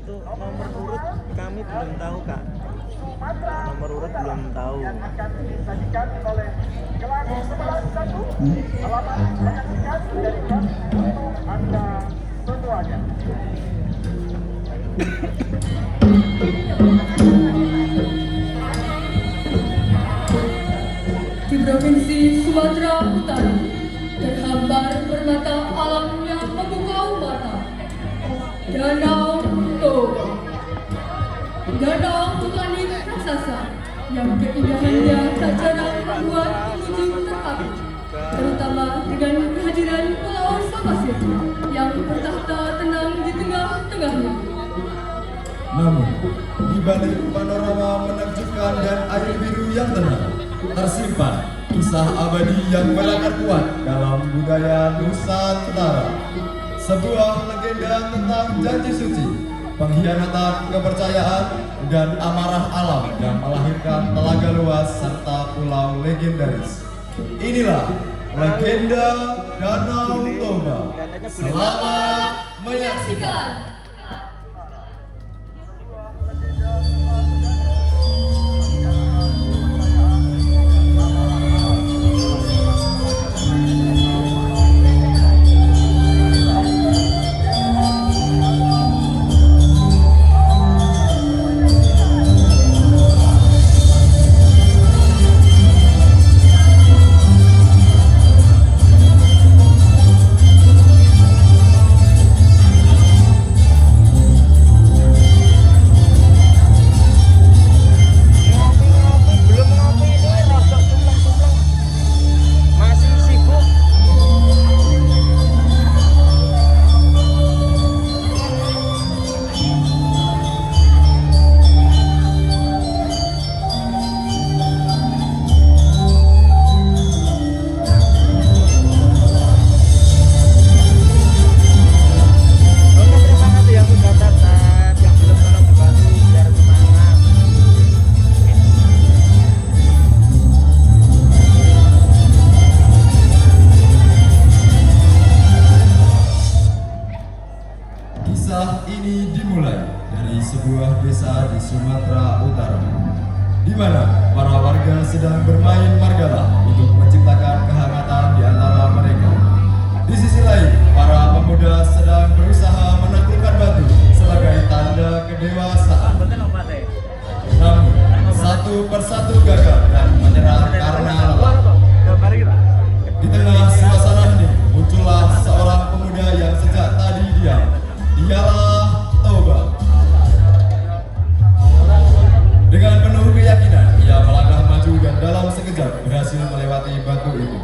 Untuk nomor urut kami belum tahu kak. Nomor urut belum tahu. Di Provinsi Sumatera Utara terhambar permata alam yang memukau mata. Danau Toba, danau vulkanik raksasa yang keindahannya tak jarang membuat pengunjung terpaku, terutama dengan kehadiran Pulau Samosir yang bertahta tenang di tengah-tengahnya. Namun, di balik panorama menakjubkan dan air biru yang tenang, tersimpan kisah abadi yang berakar kuat dalam budaya Nusantara. Sebuah legenda tentang janji suci, pengkhianatan kepercayaan, dan amarah alam yang melahirkan telaga luas serta pulau legendaris. Inilah legenda Danau Toba. Selamat menyaksikan. Kisah ini dimulai dari sebuah desa di Sumatera Utara, di mana para warga sedang bermain margalah untuk menciptakan kehangatan di antara mereka. Di sisi lain, para pemuda sedang berusaha menaklukkan batu sebagai tanda kedewasaan. Namun, satu persatu gagal dan menyerah karena lelah. Di tengah suasana ini, muncullah seorang pemuda yang sejak tadi diam. Dialah Toba. Dengan penuh keyakinan, ia melangkah maju dan dalam sekejap berhasil melewati batu itu.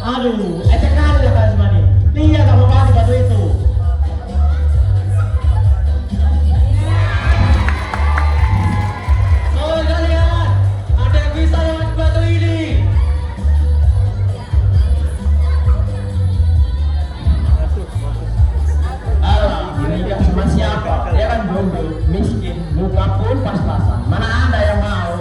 Aduh, ecek kali ya Kak Asmani. Lihat apa di batu itu. Oh kalian, ada yang bisa lewat batu ini? Ini dia sama siapa? Dia kan jomblo, miskin, muka pun pas-pasan. Mana ada yang mau?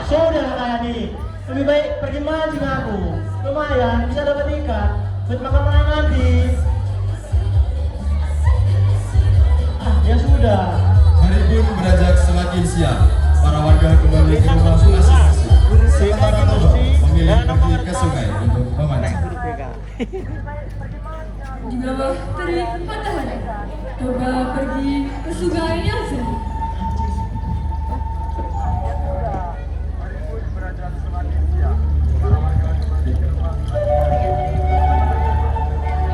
Sudah kayak nih. Lebih baik pergi mancing aku. Lumayan bisa dapat ikan buat makan nanti. Ya sudah. Hari pun beranjak semakin siang. Para warga kembali ke rumah masing-masing. Sementara Toba memilih pergi ke sungai untuk memancing. Di bawah terik matahari, Toba pergi ke sungai yang jernih.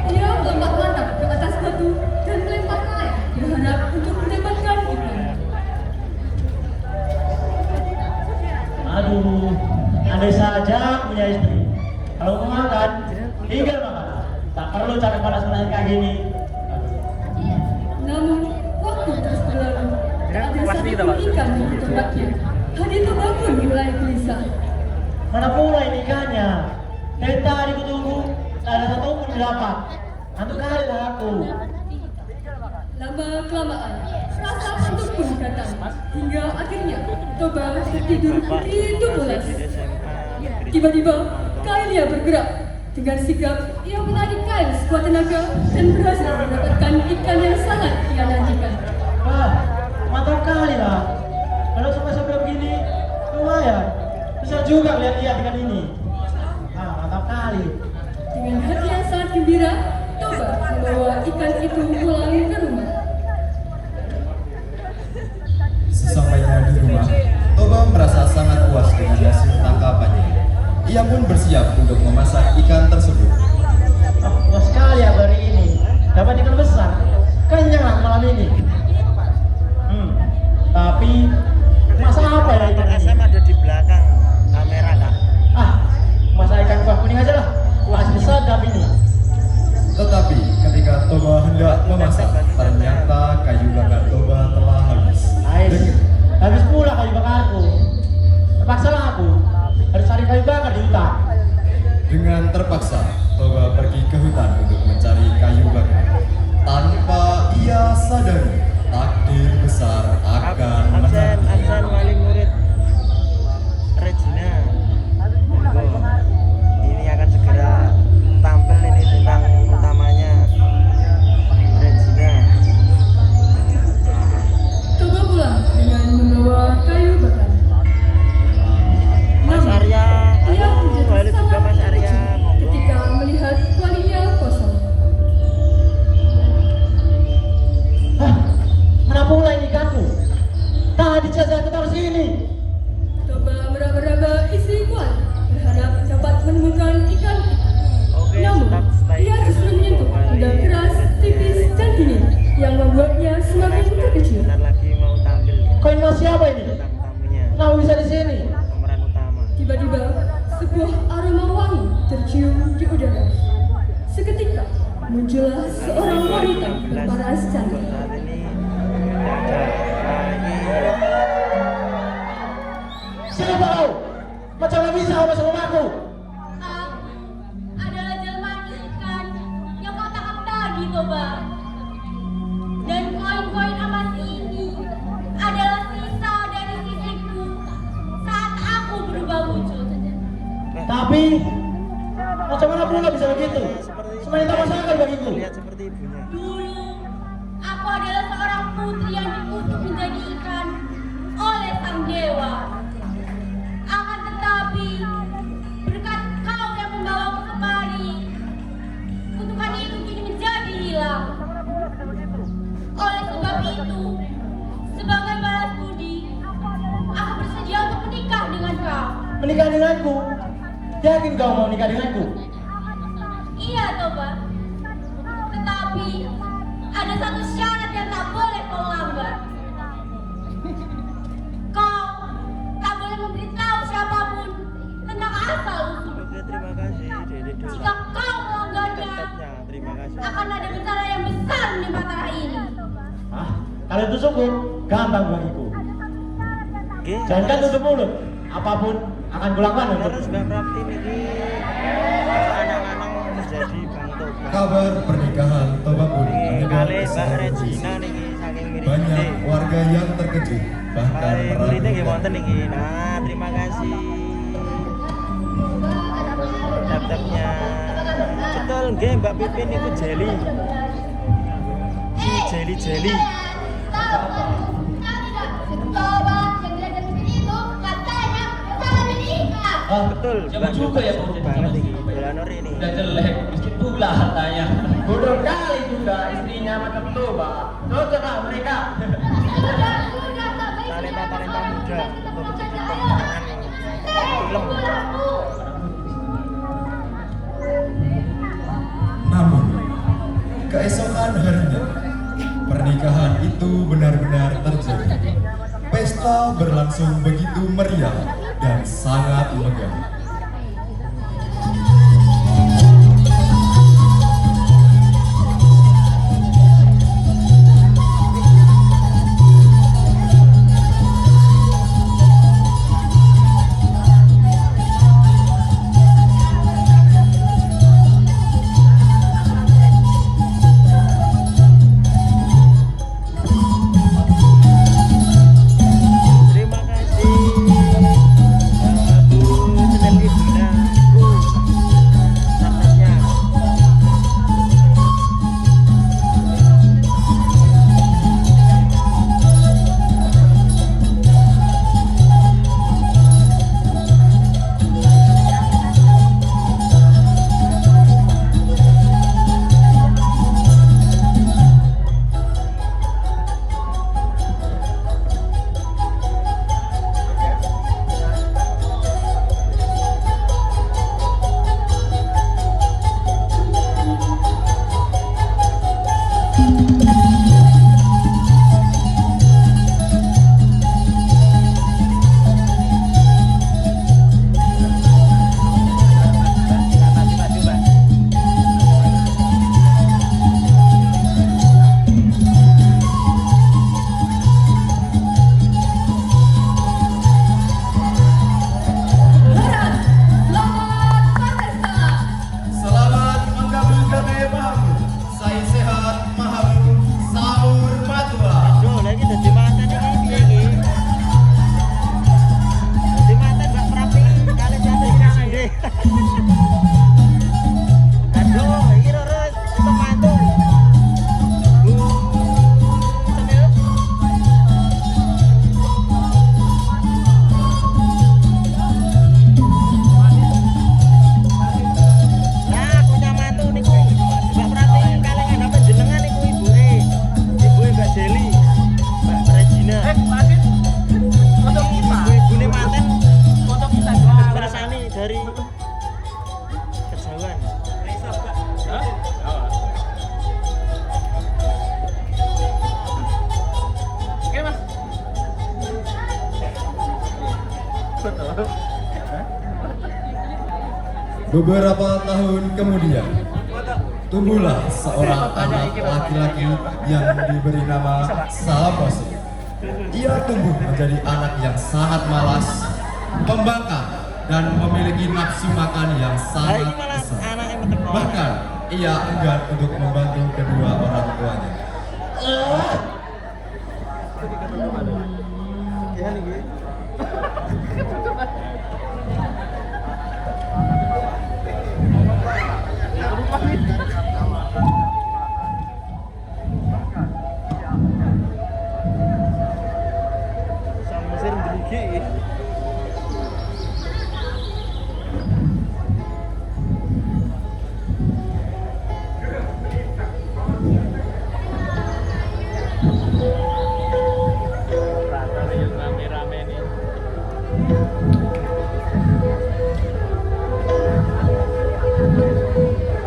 Ia melompat mantap ke atas batu dan melempar air berharap untuk mendapatkan ikan. Aduh, andai saja punya istri. Kalau mau makan, tinggal makan. Tak perlu cari panas-panas kayak gini. Namun, waktu terus berlalu. Tak ada satupun ikan yang ditembaknya. Hadi Toba pun mulai gelisah. Mana pula ini ikannya? Dari tadi kutunggu, tak ada satu pun didapat. Antuk kali lah aku. Lama kelamaan, rasa kantuk pun datang. Hingga akhirnya Toba tertidur begitu pulas. Tiba-tiba, Kaelia bergerak. Dengan sigap, ia menarik kail sekuat tenaga dan berhasil mendapatkan ikan yang sangat ia nantikan. Wah, mantap kali lah. Kalau sampai begini, lumayan. Bisa juga lihat-lihat ikan ini. Mantap kali. Dengan hati yang sangat gembira, Toba membawa ikan itu pulang ke rumah. Sesampainya di rumah, Toba merasa sangat puas dengan hasil tangkapannya. Ia pun bersiap untuk memasak ikan tersebut. Puas sekali ya hari ini. Dapat ikan besar. Kenyang malam ini. Tapi masak apa ya ikan ini? Asam ada di belakang kamera kak. Masak ikan kuah kuning aja lah. Kuah asli sedap ini. Tetapi ketika Toba hendak memasak, ternyata kayu bakar Toba telah habis. Habis pula kayu bakarku. Terpaksa lah aku harus cari kayu bakar di hutan. Dengan terpaksa, Toba pergi ke hutan untuk mencari kayu bakar. Tanpa ia sadari, takdir besar akan menantinya. Absen wali murid Regina. Monggo. Ini akan segera tampil ini bintang utamanya Regina. Toba pulang dengan membawa kayu bakar. Mas Arya, Ia halo menjadi juga sangat Mas Arya. terkejut Monggo. ketika melihat walinya kosong. Mana pula ini ikanku? Tadi saya taruh sini. Toba meraba-raba isi kuali, berharap dapat menemukan ikan itu. Oke, Namun, stay ia justru menyentuh benda keras, tipis, dan dingin yang membuatnya semakin terkejut. Bentar lagi mau tampil Koin mas siapa ini? bintang tamunya, Kenapa bisa di sini? pemeran utama. Tiba-tiba, sebuah aroma wangi tercium di udara. Seketika, muncullah seorang wanita berparas cantik. Saat ini tidak ada lagi. Siapa kau? Macam mana bisa kau masuk rumahku? Aku adalah jelmaan ikan yang kau tangkap tadi, Toba. Dan koin-koin emas ini adalah sisa dari sisiku saat aku berubah wujud. Tapi macam mana pula bisa begitu? Semuanya tak masuk bagiku. Lihat seperti ibunya. Dulu, aku adalah seorang putri yang dikutuk menjadi ikan oleh sang dewa. Akan tetapi, berkat kau yang membawaku kemari, kutukan itu kini menjadi hilang. Oleh sebab itu, sebagai balas budi, aku bersedia untuk menikah dengan kau. Menikah denganku? Yakin kau mau nikah denganku? Iya, Toba. Tetapi, ada satu syarat yang tak boleh kau langgar. Kau tak boleh memberitahu siapapun tentang asal-usul. Oke, terima kasih Dede. Jika kau melanggarnya, Tetapnya, terima kasih. akan ada bencana yang besar menimpa tanah ini. Kalau itu cukup, gampang bagiku. Oke, Jangan tutup mulut. Apapun akan kulakukan terus untukmu. Mbak Prapti ini anak-anak menjadi Bang Toba. Kabar pernikahan Toba pun Ini menyebar kali ke Mbak seluruh Regina dunia. niki saking mirip Banyak warga yang terkejut, bahkan Kali kulitnya nggih wonten meragukan. niki. Nah, terima kasih. Tap-tapnya. Betul nggih Mbak Pipin niku jeli. Si jeli-jeli. Toba yang tidak seperti itu katanya salah menikah. Betul, Siapa juga ya mau jadi banget sama iki. si Bella Nur ini. Udah jelek, miskin pula hartanya. Bodoh kali juga istrinya macam Toba. Cocok lah mereka. Sudah sampai Talenta-talenta muda untuk menjadi pemeran film. Namun, keesokan harinya, pernikahan itu benar-benar terjadi. Pesta berlangsung begitu meriah dan sangat megah. Terima kasih. Selamat menggabungkan mahamu. Saya sehat mahamu. Sahur matua. Duh, lagi dadi mantan iki piye iki? Dadi mantan gak rapi kali santri kangen deh. Aduh, iki terus mantu. Sambil Nah, punya mantu niku. Mbak Prati kalengan apa jenengan niku ibuke. Ibuke Mbak Deli. Mbak Regina. Untuk kita. Ibune manten Untuk kita juga. bersani dari kejauhan. Hah? Oke mas. Beberapa tahun kemudian, tumbuhlah seorang anak laki-laki yang diberi nama Samosi. Ia tumbuh menjadi anak yang sangat malas, pembangkang, dan memiliki nafsu makan yang Nah, sangat ini malah besar. anaknya meteko. Bahkan, ia enggan untuk membantu kedua orang tuanya. Samsir ndriki. Rame-rame nih.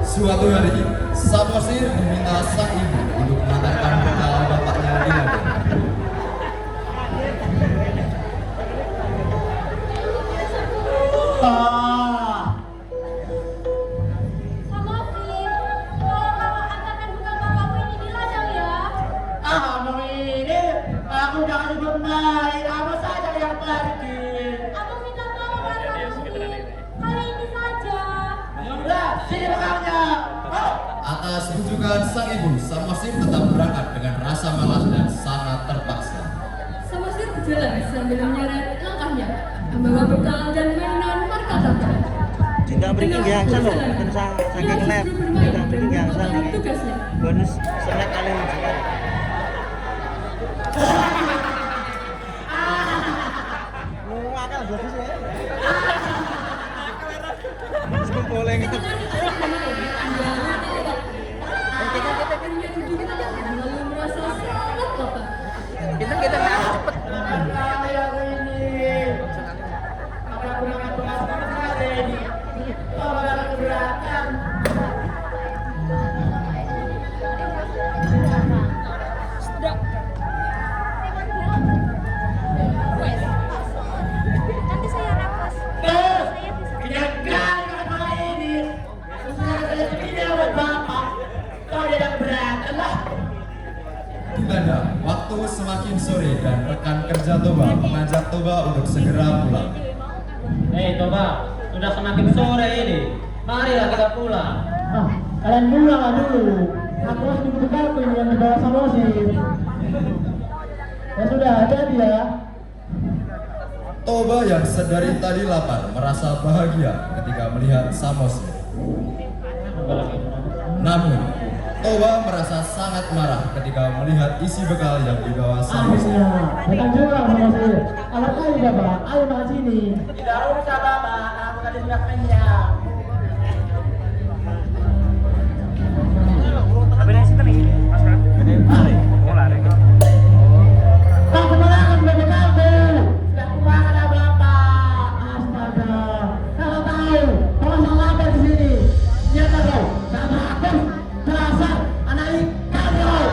Suatu hari, Samosir meminta sang ibu untuk mengantarkan bekal bapaknya di ladang. Samosir, tolong kamu antarkan bekal bapakku ini di ladang ya. Abang ini, aku udah sebelum naik, apa saja yang pergi. Abang minta tolong kali ini saja. Udah, sini bekalnya. Oh. Atas bujukan sang ibu, Samosir tetap berangkat dengan rasa malas dan sangat terpaksa. Samosir berjalan sambil menyeret langkahnya, membawa bekal dan mainan marka-marka. Tidak beri gangsal loh, mungkin saking lab. Tidak beri gangsal nih. Tugasnya. Bonus snack kali juga. Akal bagus ya. Boleh gitu. Lalu merasa sangat lapar. Kita cepet. Kali aku ini. Apa aku makan bekas hari ini? Oh, bakal keberatan. Nanti saya rapas. Terus, kenyangkan kali ini. Sesuai saya segini buat bapak. Kau tidak keberatan lah. Di ladang, waktu semakin sore dan rekan kerja Toba mengajak Toba untuk segera pulang. Hei Toba, sudah semakin sore ini. Marilah kita pulang. Ah, kalian pulang lah dulu. Aku harus nunggu bekalku ini yang dibawa Samosir. Ya sudah, hati-hati ya. Toba yang sedari tadi lapar merasa bahagia ketika melihat Samosir. Namun, Toba merasa sangat marah ketika melihat isi bekal yang dibawa Samosir. Akhirnya, datang juga Samosir. Alat ayo bapak, ayo makan sini. Tidak usah bapak, aku tadi sudah kenyang. Pak, kemenangan bagi kamu. Sudah kumakan lah bapak. Astaga, kalau tahu, kalau salah di sini. Nyata kau, sama aku, dasar anak ikan kau.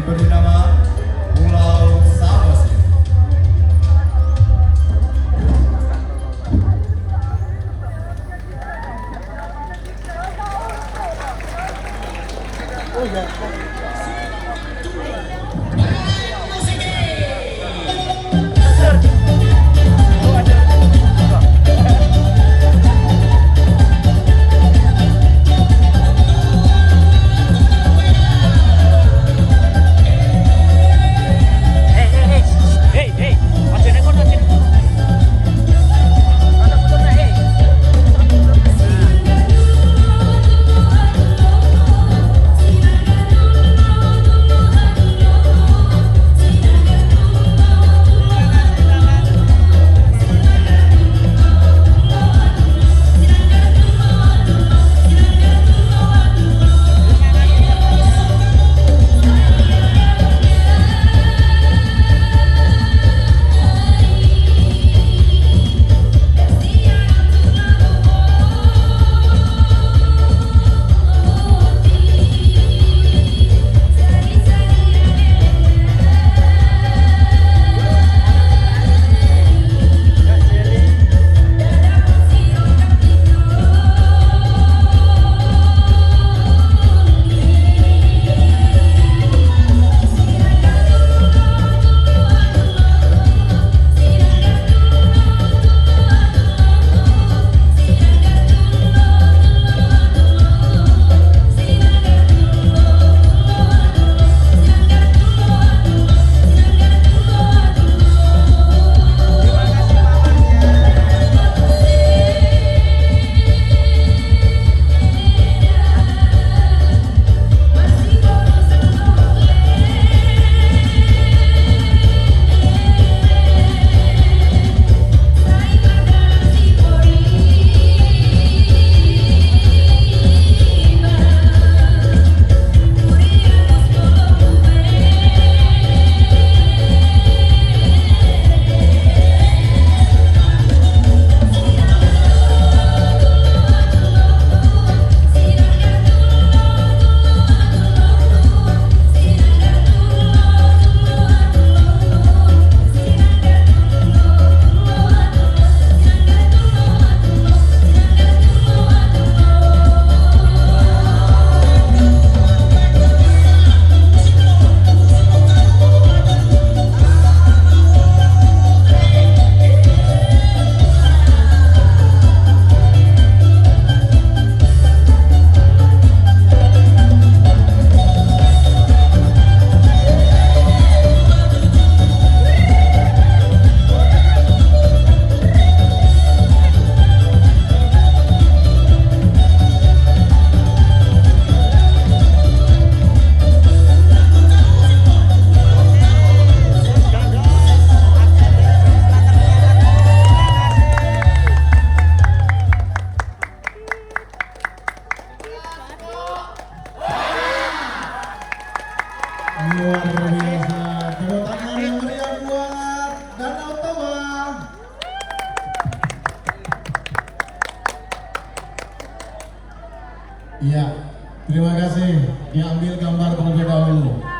diberi nama Pulau Samosir. Oh iya. Luar biasa. Tepuk tangan yang meriah buat Danau Toba. Iya, terima kasih. Diambil gambar terlebih dahulu.